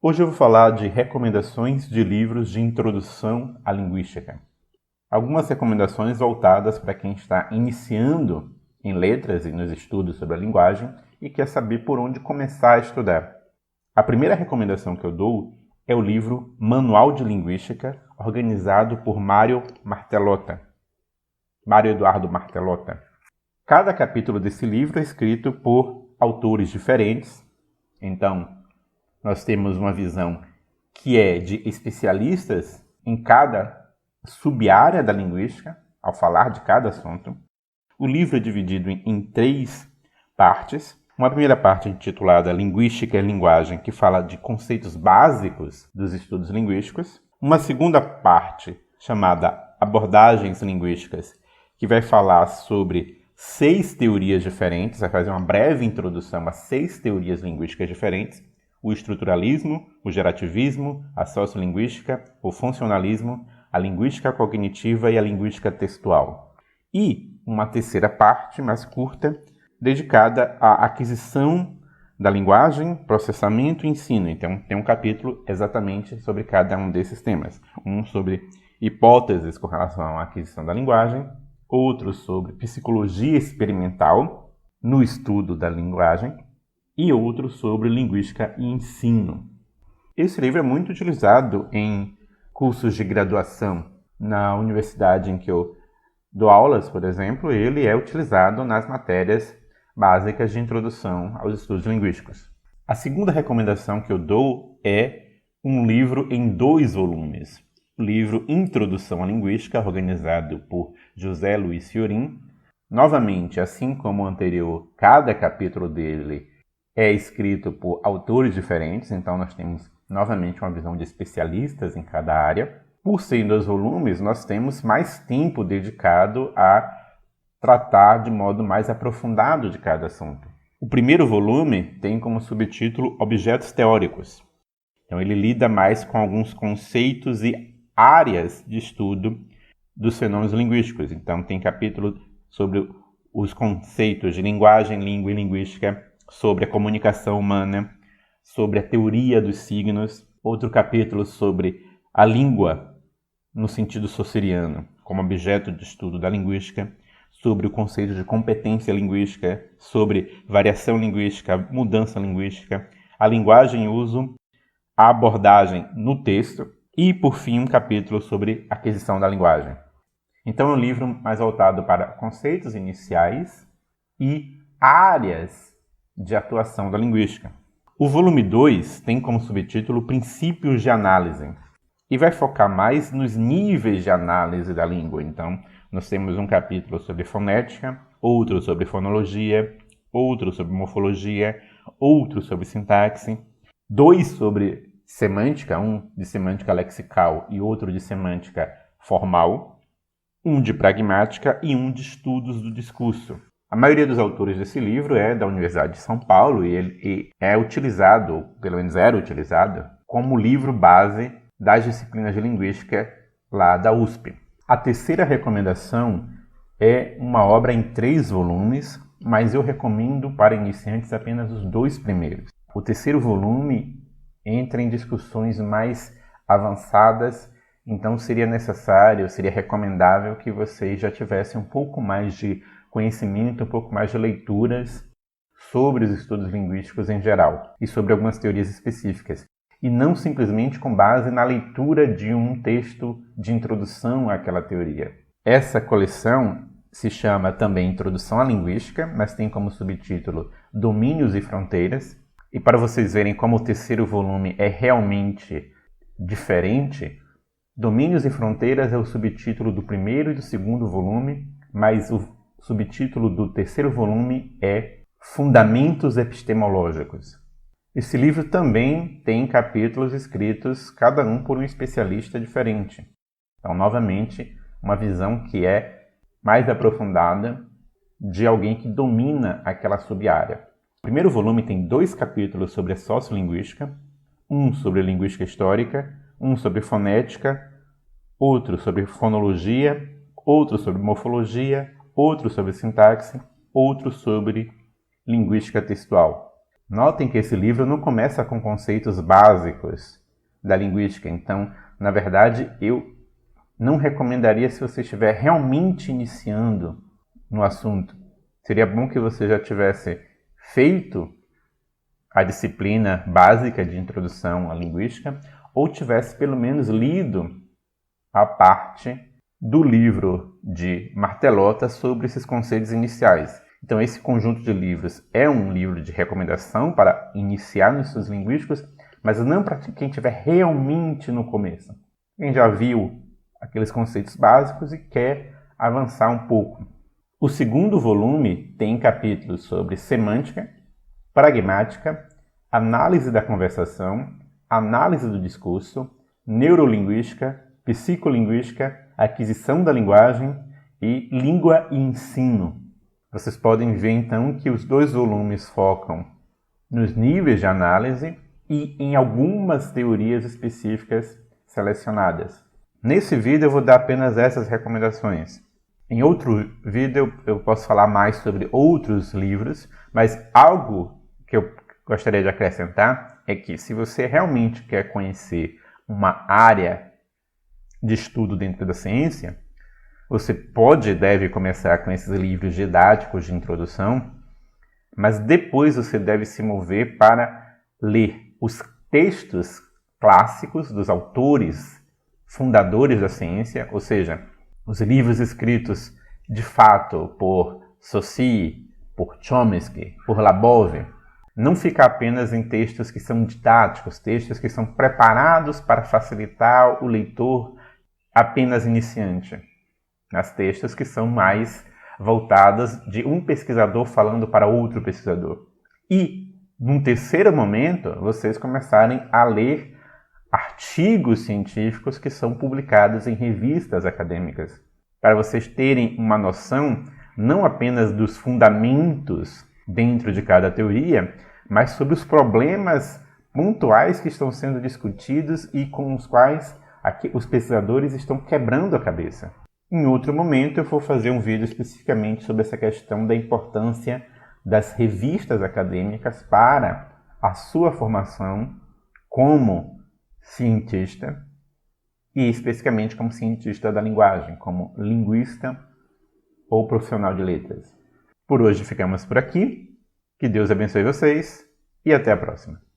Hoje eu vou falar de recomendações de livros de introdução à linguística. Algumas recomendações voltadas para quem está iniciando em letras e nos estudos sobre a linguagem e quer saber por onde começar a estudar. A primeira recomendação que eu dou é o livro Manual de Linguística, organizado por Mário Eduardo Martelotto. Cada capítulo desse livro é escrito por autores diferentes, então nós temos uma visão que é de especialistas em cada sub-área da linguística, ao falar de cada assunto. O livro é dividido em 3 partes. Uma primeira parte intitulada Linguística e Linguagem, que fala de conceitos básicos dos estudos linguísticos. Uma segunda parte chamada Abordagens Linguísticas, que vai falar sobre 6 teorias diferentes, vai fazer uma breve introdução a 6 teorias linguísticas diferentes. O estruturalismo, o gerativismo, a sociolinguística, o funcionalismo, a linguística cognitiva e a linguística textual. E uma terceira parte, mais curta, dedicada à aquisição da linguagem, processamento e ensino. Então, tem um capítulo exatamente sobre cada um desses temas. Um sobre hipóteses com relação à aquisição da linguagem, outro sobre psicologia experimental no estudo da linguagem, e outro sobre linguística e ensino. Esse livro é muito utilizado em cursos de graduação. Na universidade em que eu dou aulas, por exemplo, ele é utilizado nas matérias básicas de introdução aos estudos linguísticos. A segunda recomendação que eu dou é um livro em 2 volumes. O livro Introdução à Linguística, organizado por José Luiz Fiorin. Novamente, assim como o anterior, cada capítulo dele é escrito por autores diferentes, então nós temos novamente uma visão de especialistas em cada área. Por ser em 2 volumes, nós temos mais tempo dedicado a tratar de modo mais aprofundado de cada assunto. O primeiro volume tem como subtítulo Objetos Teóricos. Então ele lida mais com alguns conceitos e áreas de estudo dos fenômenos linguísticos. Então tem capítulo sobre os conceitos de linguagem, língua e linguística, sobre a comunicação humana, sobre a teoria dos signos, outro capítulo sobre a língua no sentido saussuriano, como objeto de estudo da linguística, sobre o conceito de competência linguística, sobre variação linguística, mudança linguística, a linguagem em uso, a abordagem no texto e, por fim, um capítulo sobre aquisição da linguagem. Então é um livro mais voltado para conceitos iniciais e áreas de atuação da linguística. O volume 2 tem como subtítulo Princípios de Análise e vai focar mais nos níveis de análise da língua. Então, nós temos um capítulo sobre fonética, outro sobre fonologia, outro sobre morfologia, outro sobre sintaxe, 2 sobre semântica, um de semântica lexical e outro de semântica formal, um de pragmática e um de estudos do discurso. A maioria dos autores desse livro é da Universidade de São Paulo e ele é utilizado, ou pelo menos era utilizado, como livro base das disciplinas de linguística lá da USP. A terceira recomendação é uma obra em 3 volumes, mas eu recomendo para iniciantes apenas os 2 primeiros. O terceiro volume entra em discussões mais avançadas, então seria recomendável que vocês já tivessem um pouco mais de conhecimento, um pouco mais de leituras sobre os estudos linguísticos em geral e sobre algumas teorias específicas, e não simplesmente com base na leitura de um texto de introdução àquela teoria. Essa coleção se chama também Introdução à Linguística, mas tem como subtítulo Domínios e Fronteiras, e para vocês verem como o terceiro volume é realmente diferente, Domínios e Fronteiras é o subtítulo do primeiro e do segundo volume, mas o subtítulo do terceiro volume é Fundamentos Epistemológicos. Esse livro também tem capítulos escritos, cada um por um especialista diferente. Então, novamente, uma visão que é mais aprofundada de alguém que domina aquela sub-área. O primeiro volume tem 2 capítulos sobre a sociolinguística, um sobre linguística histórica, um sobre fonética, outro sobre fonologia, outro sobre morfologia, outro sobre sintaxe, outro sobre linguística textual. Notem que esse livro não começa com conceitos básicos da linguística, então, na verdade, eu não recomendaria se você estiver realmente iniciando no assunto. Seria bom que você já tivesse feito a disciplina básica de introdução à linguística ou tivesse pelo menos lido a parte do livro de Martelotto sobre esses conceitos iniciais. Então, esse conjunto de livros é um livro de recomendação para iniciar nos estudos linguísticos, mas não para quem estiver realmente no começo. Quem já viu aqueles conceitos básicos e quer avançar um pouco. O segundo volume tem capítulos sobre semântica, pragmática, análise da conversação, análise do discurso, neurolinguística, psicolinguística, aquisição da linguagem e língua e ensino. Vocês podem ver então que os dois volumes focam nos níveis de análise e em algumas teorias específicas selecionadas. Nesse vídeo eu vou dar apenas essas recomendações. Em outro vídeo eu posso falar mais sobre outros livros, mas algo que eu gostaria de acrescentar é que se você realmente quer conhecer uma área de estudo dentro da ciência, você pode e deve começar com esses livros didáticos de introdução, mas depois você deve se mover para ler os textos clássicos dos autores fundadores da ciência, ou seja, os livros escritos de fato por Saussure, por Chomsky, por Labov. Não ficar apenas em textos que são didáticos, textos que são preparados para facilitar o leitor apenas iniciante. Nas textos que são mais voltados de um pesquisador falando para outro pesquisador. E, num terceiro momento, vocês começarem a ler artigos científicos que são publicados em revistas acadêmicas, para vocês terem uma noção não apenas dos fundamentos dentro de cada teoria, mas sobre os problemas pontuais que estão sendo discutidos e com os quais os pesquisadores estão quebrando a cabeça. Em outro momento eu vou fazer um vídeo especificamente sobre essa questão da importância das revistas acadêmicas para a sua formação como cientista e especificamente como cientista da linguagem, como linguista ou profissional de letras. Por hoje ficamos por aqui. Que Deus abençoe vocês e até a próxima.